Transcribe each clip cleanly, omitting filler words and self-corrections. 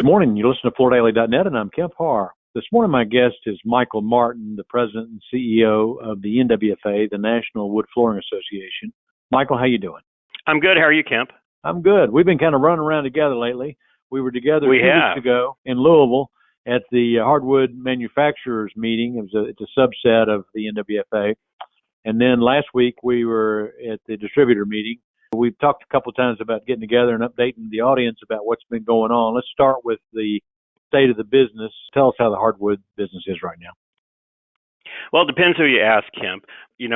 Good morning. You listen to FloorDaily.net, and I'm Kemp Harr. This morning, my guest is Michael Martin, the president and CEO of the NWFA, the National Wood Flooring Association. Michael, how you doing? I'm good. How are you, Kemp? I'm good. We've been kind of running around together lately. We were together 2 weeks ago in Louisville at the Hardwood manufacturers meeting. It's a subset of the NWFA. And then last week we were at the distributor meeting. We've talked a couple of times about getting together and updating the audience about what's been going on. Let's start with the state of the business. Tell us how the hardwood business is right now. Well, it depends who you ask, Kemp.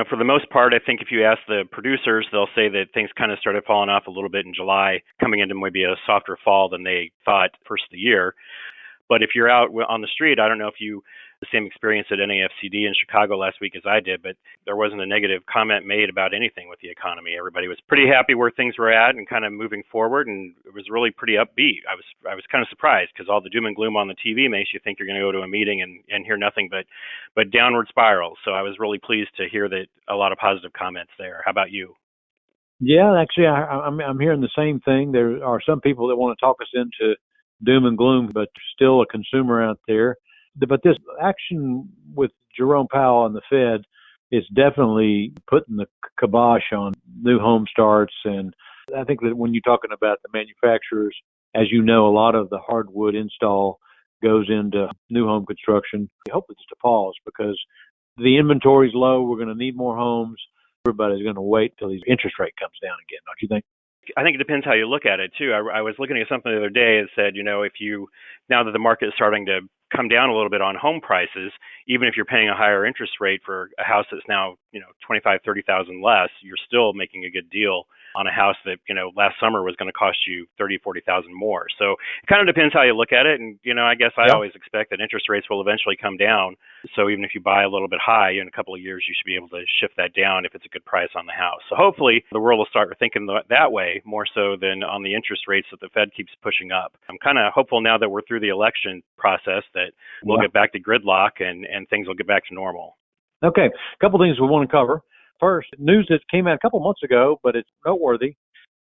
For the most part, I think if you ask the producers, they'll say that things kind of started falling off a little bit in July, coming into maybe a softer fall than they thought first of the year. But if you're out on the street, I don't know if you the same experience at NAFCD in Chicago last week as I did, but there wasn't a negative comment made about anything with the economy. Everybody was pretty happy where things were at and kind of moving forward, and it was really pretty upbeat. I was kind of surprised because all the doom and gloom on the TV makes you think you're going to go to a meeting and hear nothing but downward spirals. So I was really pleased to hear that a lot of positive comments there. How about you? Yeah, actually, I'm hearing the same thing. There are some people that want to talk us into doom and gloom, but still a consumer out there. But this action with Jerome Powell and the Fed is definitely putting the kibosh on new home starts. And I think that when you're talking about the manufacturers, as you know, a lot of the hardwood install goes into new home construction. Hopefully just a pause because the inventory's low. We're going to need more homes. Everybody's going to wait till the interest rate comes down again, don't you think? I think it depends how you look at it, too. I was looking at something the other day that said, now that the market is starting to come down a little bit on home prices, even if you're paying a higher interest rate for a house that's now, $25,000, $30,000 less, you're still making a good deal on a house that, last summer was going to cost you $30,000, $40,000 more. So it kind of depends how you look at it. And, I guess I always expect that interest rates will eventually come down. So even if you buy a little bit high, in a couple of years, you should be able to shift that down if it's a good price on the house. So hopefully the world will start thinking that way more so than on the interest rates that the Fed keeps pushing up. I'm kind of hopeful now that we're through the election process that we'll get back to gridlock and things will get back to normal. Okay, a couple things we want to cover. First, news that came out a couple months ago, but it's noteworthy.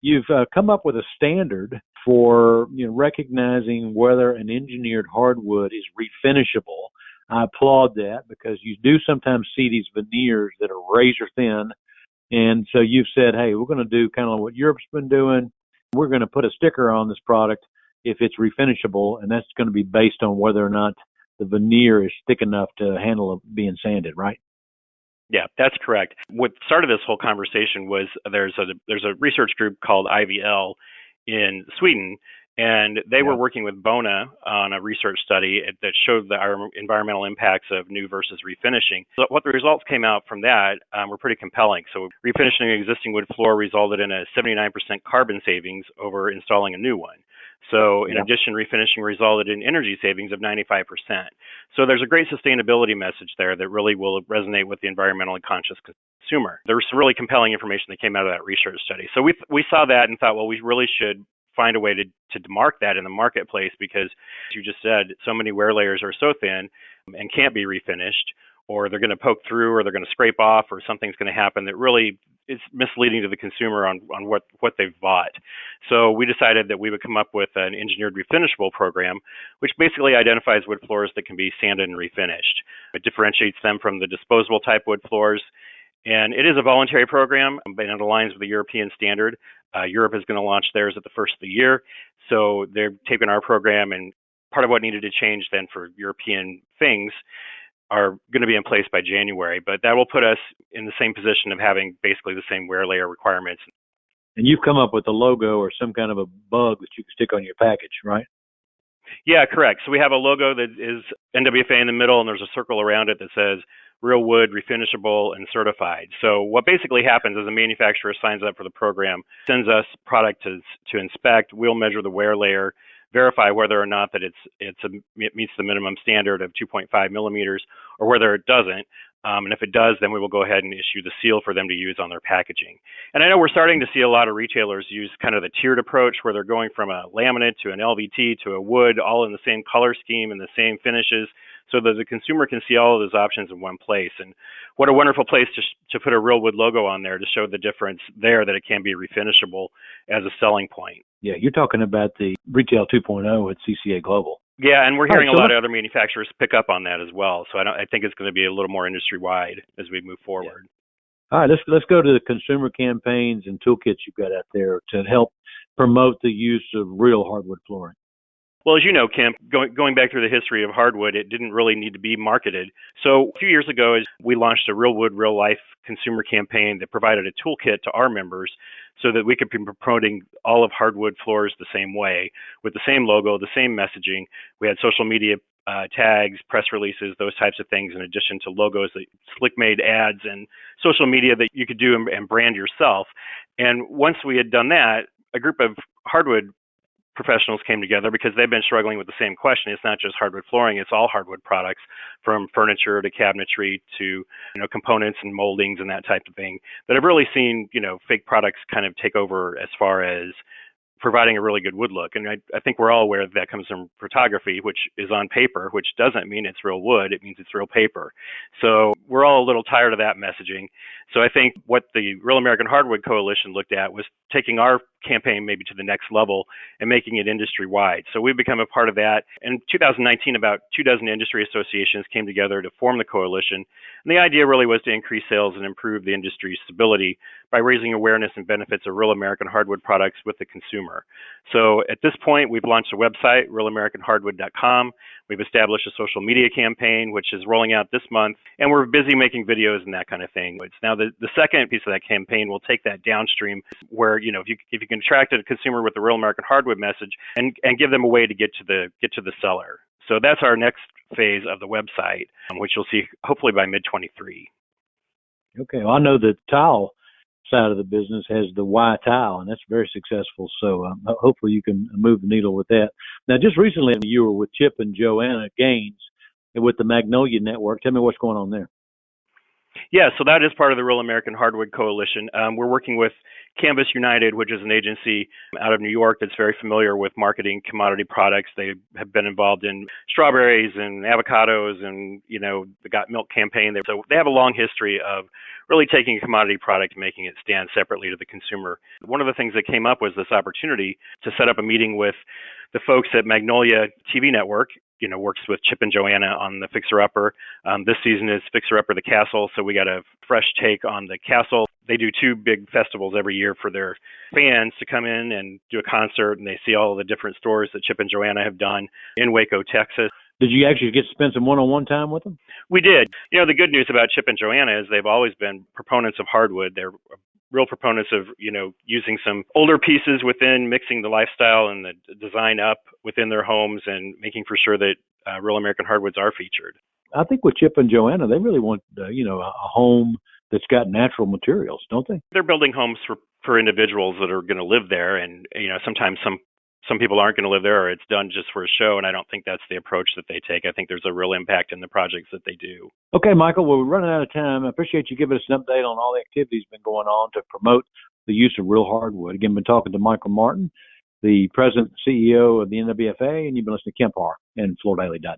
You've come up with a standard for recognizing whether an engineered hardwood is refinishable. I applaud that because you do sometimes see these veneers that are razor thin. And so you've said, hey, we're going to do kind of what Europe's been doing. We're going to put a sticker on this product if it's refinishable, and that's going to be based on whether or not the veneer is thick enough to handle being sanded, right? Yeah, that's correct. What started this whole conversation was there's a research group called IVL in Sweden, and they were working with Bona on a research study that showed our environmental impacts of new versus refinishing. So what the results came out from that were pretty compelling. So refinishing an existing wood floor resulted in a 79% carbon savings over installing a new one. So in addition, refinishing resulted in energy savings of 95%. So there's a great sustainability message there that really will resonate with the environmentally conscious consumer. There was some really compelling information that came out of that research study. So we saw that and thought, well, we really should find a way to mark that in the marketplace because, as you just said, so many wear layers are so thin and can't be refinished, or they're going to poke through, or they're going to scrape off, or something's going to happen that really is misleading to the consumer on what they've bought. So we decided that we would come up with an engineered refinishable program, which basically identifies wood floors that can be sanded and refinished. It differentiates them from the disposable type wood floors. And it is a voluntary program, but it aligns with the European standard. Europe is going to launch theirs at the first of the year. So they're taking our program, and part of what needed to change then for European things are going to be in place by January. But that will put us in the same position of having basically the same wear layer requirements. And you've come up with a logo or some kind of a bug that you can stick on your package, right? Yeah, correct. So we have a logo that is NWFA in the middle, and there's a circle around it that says real wood, refinishable, and certified. So what basically happens is a manufacturer signs up for the program, sends us product to inspect. We'll measure the wear layer, verify whether or not that it meets the minimum standard of 2.5 millimeters, or whether it doesn't. And if it does, then we will go ahead and issue the seal for them to use on their packaging. And I know we're starting to see a lot of retailers use kind of the tiered approach where they're going from a laminate to an LVT to a wood, all in the same color scheme and the same finishes. so that the consumer can see all of those options in one place. And what a wonderful place to put a real wood logo on there to show the difference there, that it can be refinishable as a selling point. Yeah, you're talking about the Retail 2.0 at CCA Global. Yeah, and we're hearing a lot of other manufacturers pick up on that as well. So I think it's going to be a little more industry-wide as we move forward. Yeah. All right, let's go to the consumer campaigns and toolkits you've got out there to help promote the use of real hardwood flooring. Well, as you know, Kemp, going back through the history of hardwood, it didn't really need to be marketed. So a few years ago, we launched a Real Wood, Real Life consumer campaign that provided a toolkit to our members so that we could be promoting all of hardwood floors the same way, with the same logo, the same messaging. We had social media tags, press releases, those types of things, in addition to logos, slick-made ads, and social media that you could do and brand yourself. And once we had done that, a group of hardwood professionals came together because they've been struggling with the same question. It's not just hardwood flooring, it's all hardwood products, from furniture to cabinetry to components and moldings and that type of thing, that have really seen fake products kind of take over as far as providing a really good wood look. And I think we're all aware that comes from photography, which is on paper, which doesn't mean it's real wood, it means it's real paper. So we're all a little tired of that messaging. So I think what the Real American Hardwood Coalition looked at was taking our campaign maybe to the next level and making it industry-wide. So we've become a part of that. In 2019, about 24 industry associations came together to form the coalition. And the idea really was to increase sales and improve the industry's stability by raising awareness and benefits of real American hardwood products with the consumer. So at this point, we've launched a website, realamericanhardwood.com. We've established a social media campaign, which is rolling out this month, and we're busy making videos and that kind of thing. Now, the second piece of that campaign will take that downstream, where if you can attract a consumer with the Real American Hardwood message and give them a way to get to the seller. So that's our next phase of the website, which you'll see hopefully by mid-23. Okay, well, I know the tile side of the business has the Y tile, and that's very successful. So hopefully you can move the needle with that. Now, just recently you were with Chip and Joanna Gaines with the Magnolia Network. Tell me what's going on there. Yeah, so that is part of the Real American Hardwood Coalition. We're working with Canvas United, which is an agency out of New York that's very familiar with marketing commodity products. They have been involved in strawberries and avocados and, the Got Milk campaign. So they have a long history of really taking a commodity product and making it stand separately to the consumer. One of the things that came up was this opportunity to set up a meeting with the folks at Magnolia TV Network. Works with Chip and Joanna on the Fixer Upper. This season is Fixer Upper the Castle, so we got a fresh take on the Castle. They do 2 big festivals every year for their fans to come in and do a concert, and they see all of the different stores that Chip and Joanna have done in Waco, Texas. Did you actually get to spend some one-on-one time with them? We did. The good news about Chip and Joanna is they've always been proponents of hardwood. They're real proponents of, using some older pieces within, mixing the lifestyle and the design up within their homes and making for sure that Real American Hardwoods are featured. I think with Chip and Joanna, they really want, a home that's got natural materials, don't they? They're building homes for individuals that are going to live there. And, sometimes some people aren't going to live there, or it's done just for a show. And I don't think that's the approach that they take. I think there's a real impact in the projects that they do. Okay, Michael, well, we're running out of time. I appreciate you giving us an update on all the activities been going on to promote the use of real hardwood. Again, been talking to Michael Martin, the president and CEO of the NWFA, and you've been listening to Kemp Harr and FloorDaily.net.